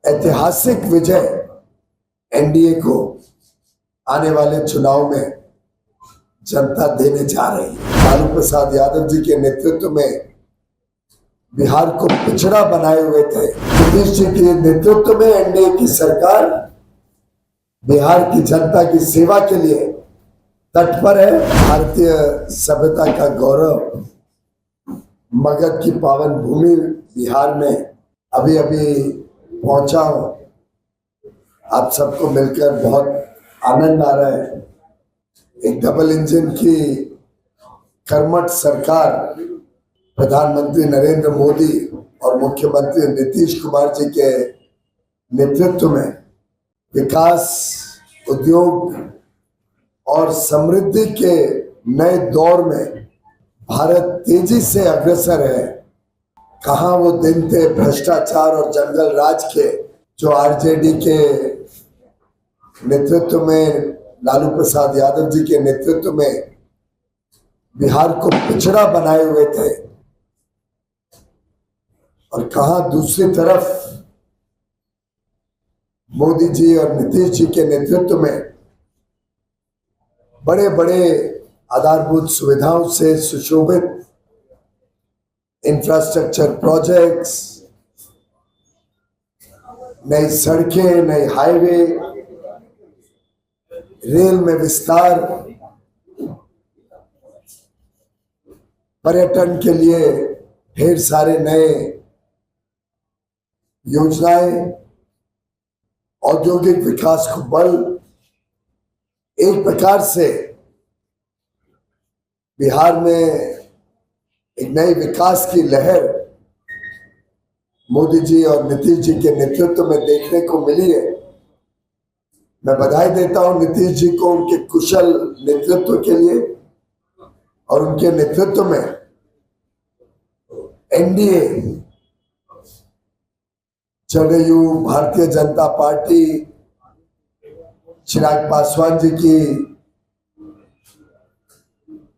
ऐतिहासिक विजय एनडीए को आने वाले चुनाव में जनता देने जा रही है। लालू प्रसाद यादव जी के नेतृत्व में बिहार को पिछड़ा बनाए हुए थे। नीतीश जी के नेतृत्व में एनडीए की सरकार बिहार की जनता की सेवा के लिए तत्पर है। भारतीय सभ्यता का गौरव मगध की पावन भूमि बिहार में अभी पहुंचा हूं। आप सबको मिलकर बहुत आनंद आ रहा है। एक डबल इंजन की कर्मठ सरकार प्रधानमंत्री नरेंद्र मोदी और मुख्यमंत्री नीतीश कुमार जी के नेतृत्व में विकास, उद्योग और समृद्धि के नए दौर में भारत तेजी से अग्रसर है। कहाँ वो दिन थे भ्रष्टाचार और जंगल राज के, जो आरजेडी के नेतृत्व में, लालू प्रसाद यादव जी के नेतृत्व में बिहार को पिछड़ा बनाए हुए थे। और कहाँ दूसरी तरफ मोदी जी और नीतीश जी के नेतृत्व में बड़े बड़े आधारभूत सुविधाओं से सुशोभित इंफ्रास्ट्रक्चर प्रोजेक्ट्स, नई सड़कें, नए हाईवे, रेल में विस्तार, पर्यटन के लिए ढेर सारे नए योजनाएं, औद्योगिक विकास को बल, एक प्रकार से बिहार में एक नई विकास की लहर मोदी जी और नीतीश जी के नेतृत्व में देखने को मिली है। मैं बधाई देता हूं नीतीश जी को उनके कुशल नेतृत्व के लिए और उनके नेतृत्व में एनडीए, जदयू, भारतीय जनता पार्टी, चिराग पासवान जी की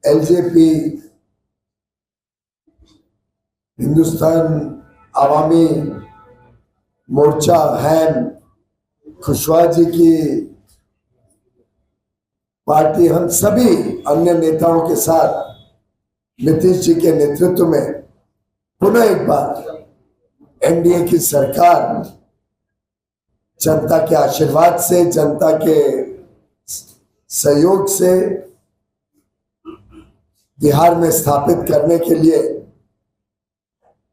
एलजेपी, हिंदुस्तान आवामी मोर्चा, हैम, कुशवाहा जी की पार्टी, हम सभी अन्य नेताओं के साथ नीतीश जी के नेतृत्व में पुनः एक बार एनडीए की सरकार जनता के आशीर्वाद से, जनता के सहयोग से बिहार में स्थापित करने के लिए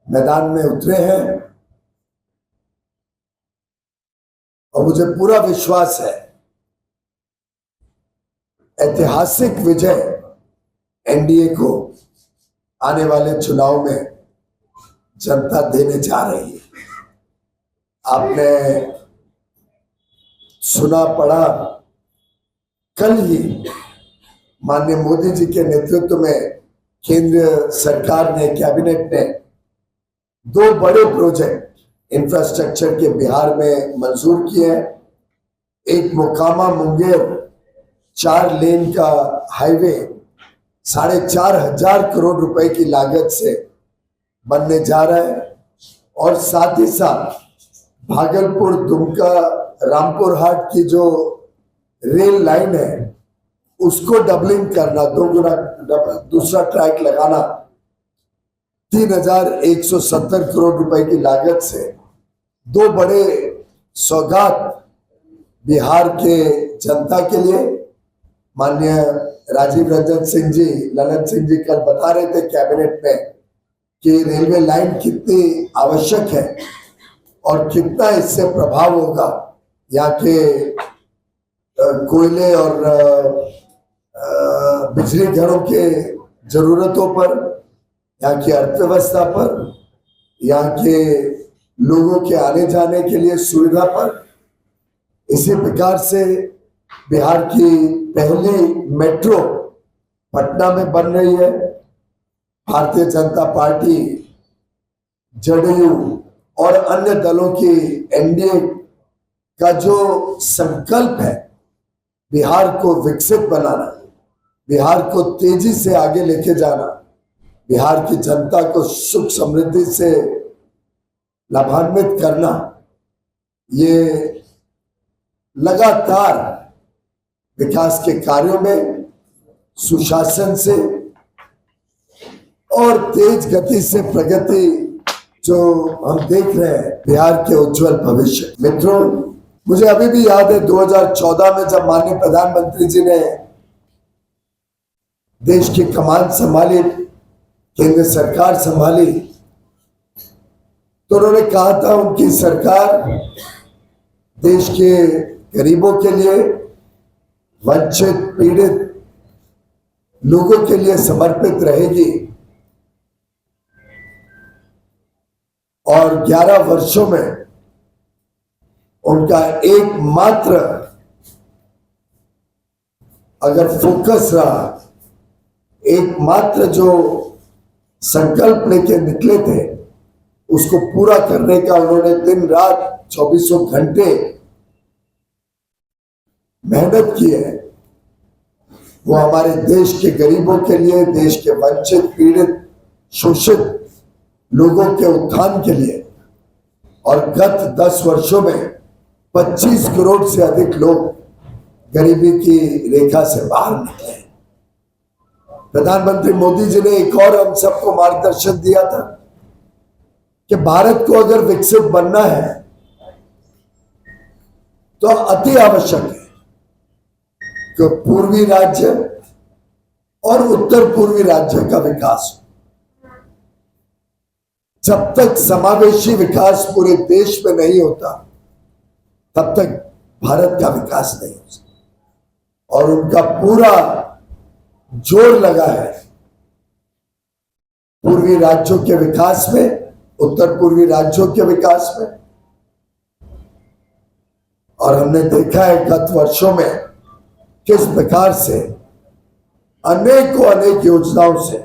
मैदान में उतरे हैं। और मुझे पूरा विश्वास है ऐतिहासिक विजय एनडीए को आने वाले चुनाव में जनता देने जा रही है। आपने सुना पढ़ा, कल ही माननीय मोदी जी के नेतृत्व में केंद्र सरकार ने, कैबिनेट ने 2 बड़े प्रोजेक्ट इंफ्रास्ट्रक्चर के बिहार में मंजूर किए हैं। एक मोकामा मुंगेर 4 लेन का हाईवे 4,500 करोड़ रुपए की लागत से बनने जा रहा है। और साथ ही साथ भागलपुर, दुमका, रामपुर हाट की जो रेल लाइन है उसको डबलिंग करना, 2 गुना दूसरा ट्रैक लगाना 3,170 करोड़ रुपए की लागत से 2 बड़े सौगात बिहार के जनता के लिए। माननीय राजीव रंजन सिंह जी, ललन सिंह जी कल बता रहे थे कैबिनेट में कि रेलवे लाइन कितनी आवश्यक है और कितना इससे प्रभाव होगा यहाँ के कोयले और बिजली घरों के जरूरतों पर, यहाँ की अर्थव्यवस्था पर, यहाँ के लोगों के आने जाने के लिए सुविधा पर। इसी प्रकार से बिहार की पहली मेट्रो पटना में बन रही है। भारतीय जनता पार्टी, जदयू और अन्य दलों की एनडीए का जो संकल्प है बिहार को विकसित बनाना, बिहार को तेजी से आगे लेके जाना, बिहार की जनता को सुख समृद्धि से लाभान्वित करना, ये लगातार विकास के कार्यों में सुशासन से और तेज गति से प्रगति जो हम देख रहे हैं बिहार के उज्जवल भविष्य। मित्रों, मुझे अभी भी याद है 2014 में जब माननीय प्रधानमंत्री जी ने देश की कमान संभाली, केंद्र सरकार संभाली, तो उन्होंने कहा था उनकी सरकार देश के गरीबों के लिए, वंचित पीड़ित लोगों के लिए समर्पित रहेगी और 11 वर्षों में उनका एकमात्र अगर फोकस रहा, एकमात्र जो संकल्प लेके निकले थे उसको पूरा करने का उन्होंने दिन रात 24 घंटे मेहनत की है। वो हमारे देश के गरीबों के लिए, देश के वंचित पीड़ित शोषित लोगों के उत्थान के लिए, और गत 10 वर्षों में 25 करोड़ से अधिक लोग गरीबी की रेखा से बाहर निकले। प्रधानमंत्री मोदी जी ने एक और हम सबको मार्गदर्शन दिया था कि भारत को अगर विकसित बनना है तो अति आवश्यक है कि पूर्वी राज्य और उत्तर पूर्वी राज्य का विकास हो। जब तक समावेशी विकास पूरे देश में नहीं होता तब तक भारत का विकास नहीं हो सकता, और उनका पूरा जोर लगा है पूर्वी राज्यों के विकास में, उत्तर पूर्वी राज्यों के विकास में। और हमने देखा है गत वर्षों में किस प्रकार से अनेक योजनाओं से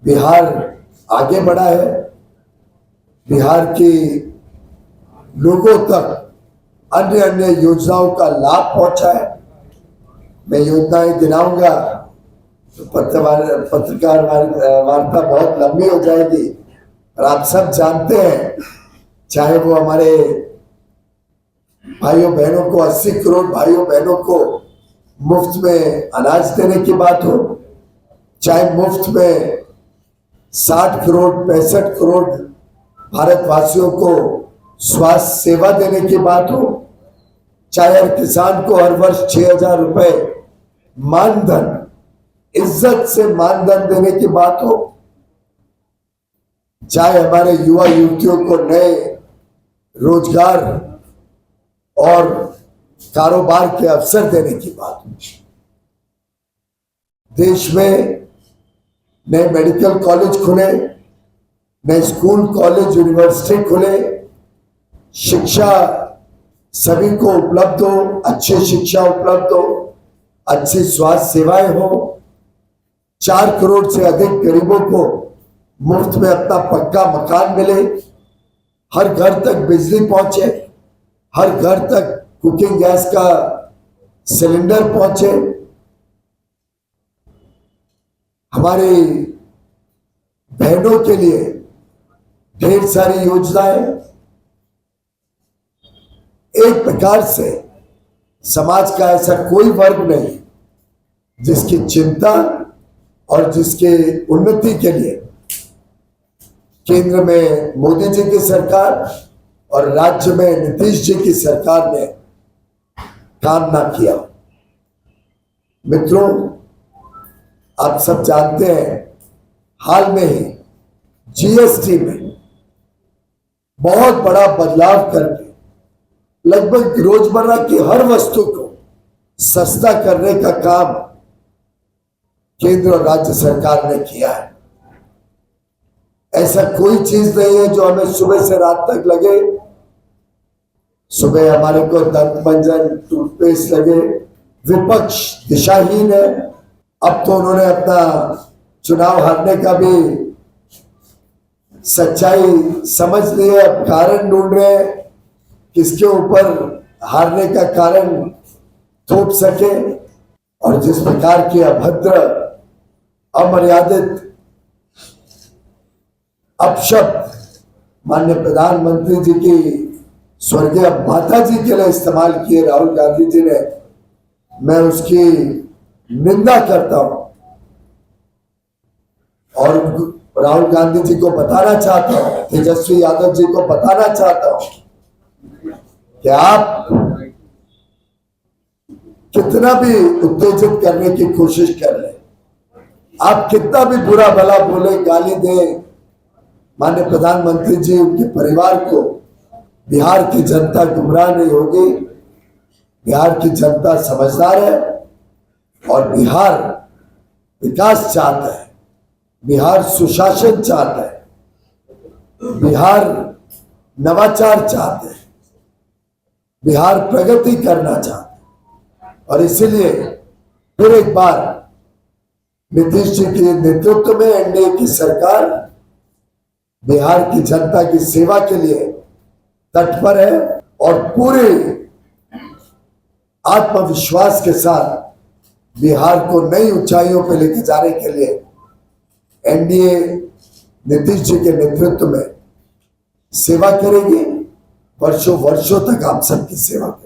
बिहार आगे बढ़ा है, बिहार के लोगों तक अन्य योजनाओं का लाभ पहुंचा है। मैं योजनाएं गिनाऊंगा तो पत्रकार वार्ता बहुत लंबी हो जाएगी, और आप सब जानते हैं, चाहे वो हमारे भाइयों बहनों को 80 करोड़ भाइयों बहनों को मुफ्त में अनाज देने की बात हो, चाहे मुफ्त में 60 करोड़ 65 करोड़ भारतवासियों को स्वास्थ्य सेवा देने की बात हो, चाहे हर किसान को हर वर्ष 6,000 रुपए मानधन, इज्जत से मानधन देने की बात हो, चाहे हमारे युवा युवतियों को नए रोजगार और कारोबार के अवसर देने की बात हो। देश में नए मेडिकल कॉलेज खुले, नए स्कूल कॉलेज यूनिवर्सिटी खुले, शिक्षा सभी को उपलब्ध हो, अच्छी शिक्षा उपलब्ध हो, अच्छी स्वास्थ्य सेवाएं हो, 4 करोड़ से अधिक गरीबों को मुफ्त में अपना पक्का मकान मिले, हर घर तक बिजली पहुंचे, हर घर तक कुकिंग गैस का सिलेंडर पहुंचे, हमारी बहनों के लिए ढेर सारी योजनाएं। एक प्रकार से समाज का ऐसा कोई वर्ग नहीं जिसकी चिंता और जिसके उन्नति के लिए केंद्र में मोदी जी की सरकार और राज्य में नीतीश जी की सरकार ने काम ना किया। मित्रों, आप सब जानते हैं, हाल में ही जीएसटी में बहुत बड़ा बदलाव करके लगभग रोजमर्रा की हर वस्तु को सस्ता करने का काम केंद्र और राज्य सरकार ने किया है। ऐसा कोई चीज नहीं है जो हमें सुबह से रात तक लगे। सुबह हमारे को दंत मंजन टूथपेस्ट लगे, विपक्ष दिशाहीन है। अब तो उन्होंने अपना चुनाव हारने का भी सच्चाई समझ ली है, अब कारण ढूंढ रहे हैं किसके ऊपर हारने का कारण थोप सके। और जिस प्रकार की अभद्र, अमर्यादित अपशब्द माननीय प्रधानमंत्री जी की स्वर्गीय माता जी के लिए इस्तेमाल किए राहुल गांधी जी ने, मैं उसकी निंदा करता हूं और राहुल गांधी जी को बताना चाहता हूं, तेजस्वी यादव जी को बताना चाहता हूं कि आप कितना भी उत्तेजित करने की कोशिश कर ले, आप कितना भी बुरा भला बोले, गाली दे माननीय प्रधानमंत्री जी, उनके परिवार को, बिहार की जनता गुमराह नहीं होगी। बिहार की जनता समझदार है और बिहार विकास चाहता है, बिहार सुशासन चाहता है, बिहार नवाचार चाहते हैं, बिहार प्रगति करना चाहता है। और इसीलिए फिर एक बार नीतीश जी के नेतृत्व में एनडीए की सरकार बिहार की जनता की सेवा के लिए तत्पर है और पूरे आत्मविश्वास के साथ बिहार को नई ऊंचाइयों पर लेके जाने के लिए एनडीए नीतीश जी के नेतृत्व में सेवा करेगी, वर्षों वर्षों तक आप सबकी सेवा करेगी।